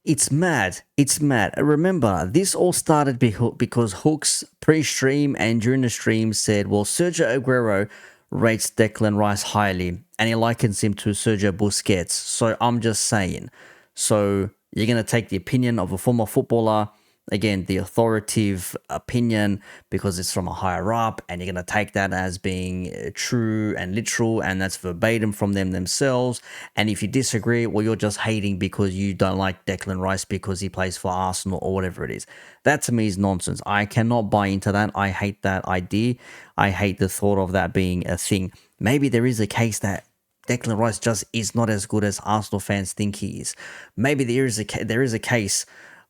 It's mad. It's mad. Remember, this all started because Hooks pre-stream and during the stream said, well, Sergio Aguero rates Declan Rice highly and he likens him to Sergio Busquets. So I'm just saying. So you're going to take the opinion of a former footballer, again, the authoritative opinion because it's from a higher up, and you're going to take that as being true and literal, and that's verbatim from them themselves. And if you disagree, well, you're just hating because you don't like Declan Rice because he plays for Arsenal or whatever it is. That to me is nonsense. I cannot buy into that. I hate that idea. I hate the thought of that being a thing. Maybe there is a case that Declan Rice just is not as good as Arsenal fans think he is. Maybe there is a case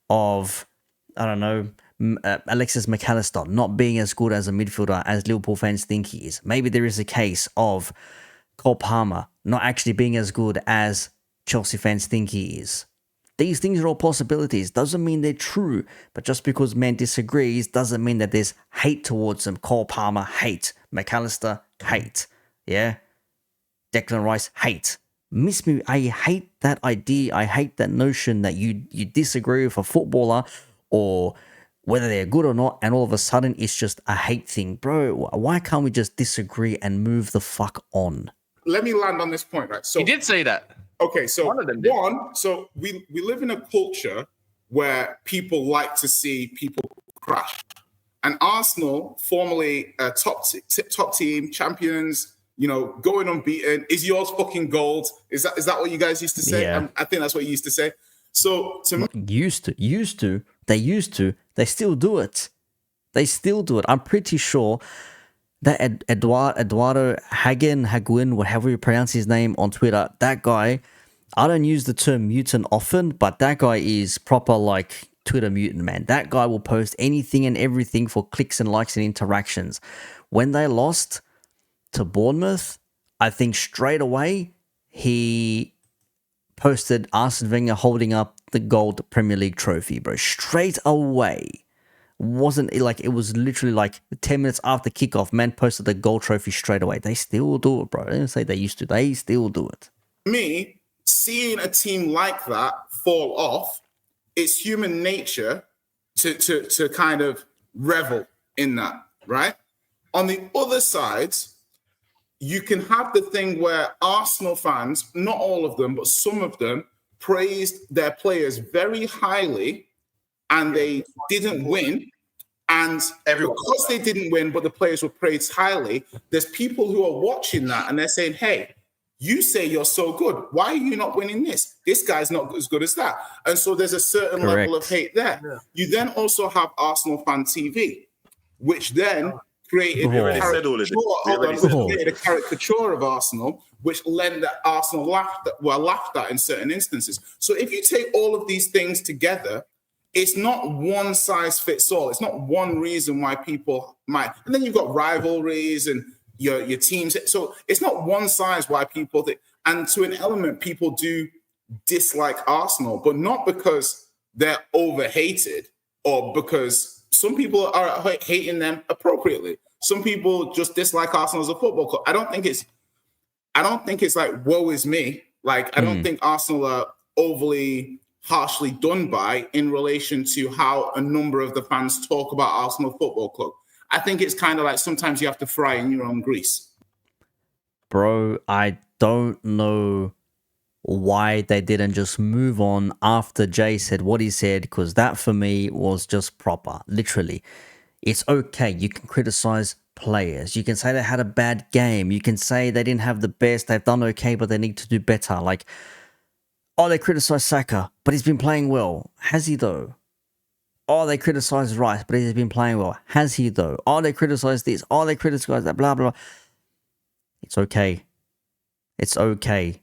of, I don't know, Alexis McAllister not being as good as a midfielder as Liverpool fans think he is. Maybe there is a case of Cole Palmer not actually being as good as Chelsea fans think he is. These things are all possibilities. Doesn't mean they're true, but just because man disagrees doesn't mean that there's hate towards them. Cole Palmer, hate. McAllister, hate. Yeah? Declan Rice, hate. Miss me, I hate that idea. I hate that notion that you disagree with a footballer or whether they're good or not, and all of a sudden it's just a hate thing. Bro, why can't we just disagree and move the fuck on? Let me land on this point, right? So he did say that. Okay, so so we live in a culture where people like to see people crash. And Arsenal, formerly top team, champions, going unbeaten, is yours fucking gold? Is that what you guys used to say? Yeah. I think that's what you used to say. So to me, they still do it. I'm pretty sure that Eduardo Haguen, whatever you pronounce his name on Twitter, that guy, I don't use the term mutant often, but that guy is proper like Twitter mutant, man. That guy will post anything and everything for clicks and likes and interactions. When they lost to Bournemouth, I think straight away he posted Arsene Wenger holding up the gold Premier League trophy, bro. Straight away. Wasn't it like, it was literally like 10 minutes after kickoff, man posted the gold trophy straight away. They still do it, bro. I didn't say they used to. They still do it. Me, seeing a team like that fall off, it's human nature to kind of revel in that, right? On the other side, you can have the thing where Arsenal fans, not all of them, but some of them, praised their players very highly and they didn't win. And because they didn't win, but the players were praised highly, there's people who are watching that and they're saying, hey, you say you're so good. Why are you not winning this? This guy's not as good as that. And so there's a certain level of hate there. Yeah. You then also have Arsenal Fan TV, which then created a caricature of Arsenal, which led that Arsenal were laughed at in certain instances. So if you take all of these things together, it's not one size fits all. It's not one reason why people might. And then you've got rivalries and your teams. So it's not one size why people think. And to an element, people do dislike Arsenal, but not because they're over-hated or because some people are hating them appropriately. Some people just dislike Arsenal as a football club. I don't think it's like, woe is me. Like, I don't think Arsenal are overly harshly done by in relation to how a number of the fans talk about Arsenal Football Club. I think it's kind of like sometimes you have to fry in your own grease. Bro, I don't know why they didn't just move on after Jay said what he said, because that for me was just proper. Literally, it's okay. You can criticize players. You can say they had a bad game. You can say they didn't have the best. They've done okay, but they need to do better. Like, oh, they criticize Saka, but he's been playing well. Has he though? Oh, they criticize Rice, but he's been playing well. Has he though? Oh, they criticize this. Oh, they criticize that. Blah, blah, blah. It's okay. It's okay.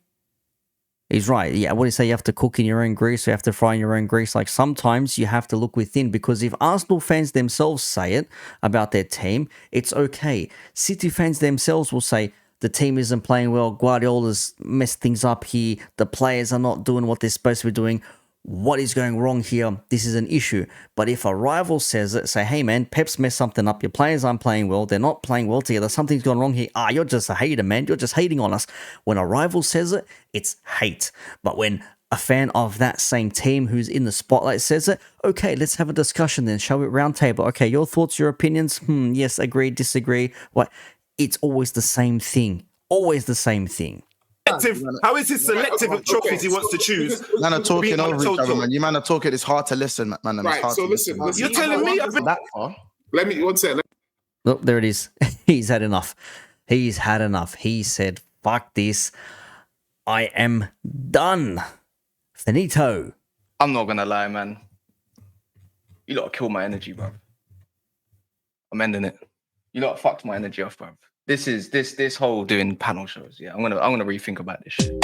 He's right. Yeah, what do you say? You have to cook in your own grease, or you have to fry in your own grease. Like, sometimes you have to look within, because if Arsenal fans themselves say it about their team, it's okay. City fans themselves will say, the team isn't playing well, Guardiola's messed things up here, the players are not doing what they're supposed to be doing. What is going wrong here? This is an issue. But if a rival says it, say, hey man, Pep's messed something up, your players aren't playing well, they're not playing well together, something's gone wrong here. You're just a hater, man, you're just hating on us. When a rival says it, it's hate. But when a fan of that same team who's in the spotlight says it, okay, let's have a discussion then, shall we? Round table. Okay, your thoughts, your opinions? Yes, agree, disagree. What? It's always the same thing. Always the same thing. How is it selective of trophies he wants to choose? Man are talking over each other, man. You man are talking. It's hard to listen, man. Right. So listen. You're telling me that far. Let me one second. Look, there it is. He's had enough. He's had enough. He said, fuck this. I am done. Finito. I'm not gonna lie, man. You lot kill my energy, bro. I'm ending it. You lot fucked my energy off, bro. This whole doing panel shows. Yeah, I'm gonna rethink about this shit.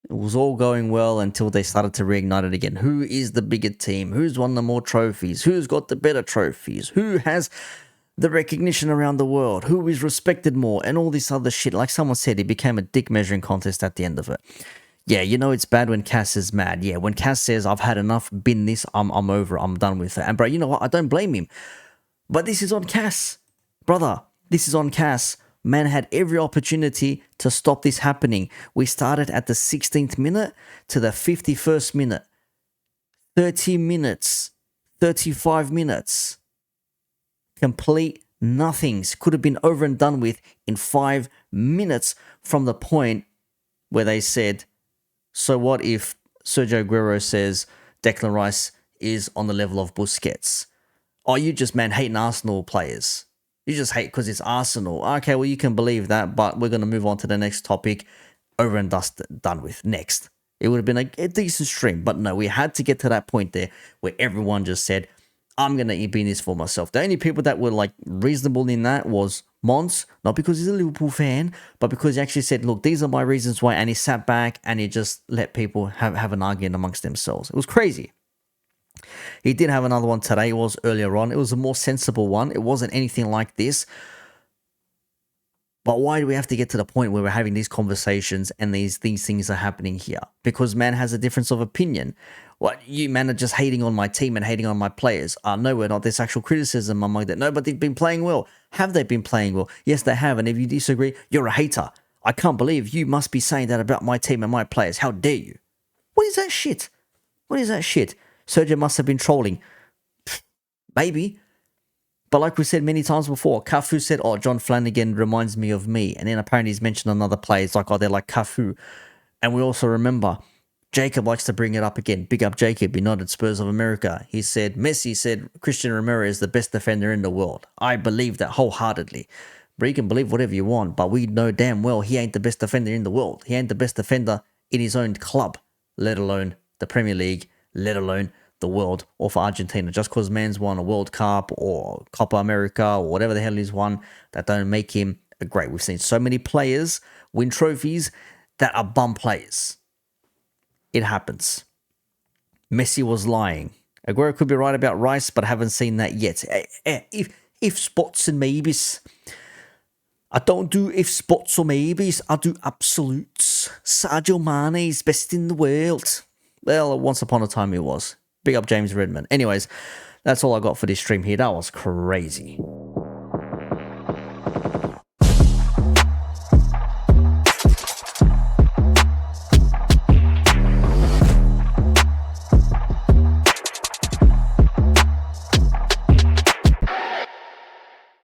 It was all going well until they started to reignite it again. Who is the bigger team? Who's won the more trophies? Who's got the better trophies? Who has the recognition around the world? Who is respected more? And all this other shit. Like someone said, it became a dick measuring contest at the end of it. Yeah, you know it's bad when Cass is mad. Yeah, when Cass says, I've had enough, bin this, I'm over, I'm done with it. And bro, you know what? I don't blame him. But this is on Cass. Brother, this is on Cass. Man had every opportunity to stop this happening. We started at the 16th minute to the 51st minute. 30 minutes. 35 minutes. Complete nothings. Could have been over and done with in 5 minutes from the point where they said, so what if Sergio Aguero says Declan Rice is on the level of Busquets? Oh, you just, man, hating Arsenal players. You just hate because it's Arsenal. Okay, well, you can believe that, but we're going to move on to the next topic. Over and done with. Next. It would have been a decent stream, but no, we had to get to that point there where everyone just said, I'm going to be in this for myself. The only people that were like reasonable in that was Mons, not because he's a Liverpool fan, but because he actually said, look, these are my reasons why, and he sat back and he just let people have an argument amongst themselves. It was crazy. He did have another one today. It was earlier on. It was a more sensible one. It wasn't anything like this. But why do we have to get to the point where we're having these conversations and these things are happening here? Because man has a difference of opinion. What, you man are just hating on my team and hating on my players. No, we're not. There's actual criticism among that. No, but they've been playing well. Have they been playing well? Yes, they have. And if you disagree, you're a hater. I can't believe you must be saying that about my team and my players. How dare you? What is that shit? What is that shit? Sergio must have been trolling. Maybe. But like we said many times before, Cafu said, oh, John Flanagan reminds me of me. And then apparently he's mentioned another player. It's like, oh, they're like Cafu. And we also remember, Jacob likes to bring it up again. Big up Jacob, United Spurs of America. He said, Messi said Christian Romero is the best defender in the world. I believe that wholeheartedly. But you can believe whatever you want, but we know damn well he ain't the best defender in the world. He ain't the best defender in his own club, let alone the Premier League, let alone the world, or for Argentina. Just because man's won a World Cup or Copa America or whatever the hell he's won, that don't make him a great. We've seen so many players win trophies that are bum players. It happens. Messi was lying. Aguero could be right about Rice, but I haven't seen that yet. If spots and maybes. I don't do if spots or maybes. I do absolutes. Sadio Mane is best in the world. Well, once upon a time he was. Big up James Redmond. Anyways, that's all I got for this stream here. That was crazy.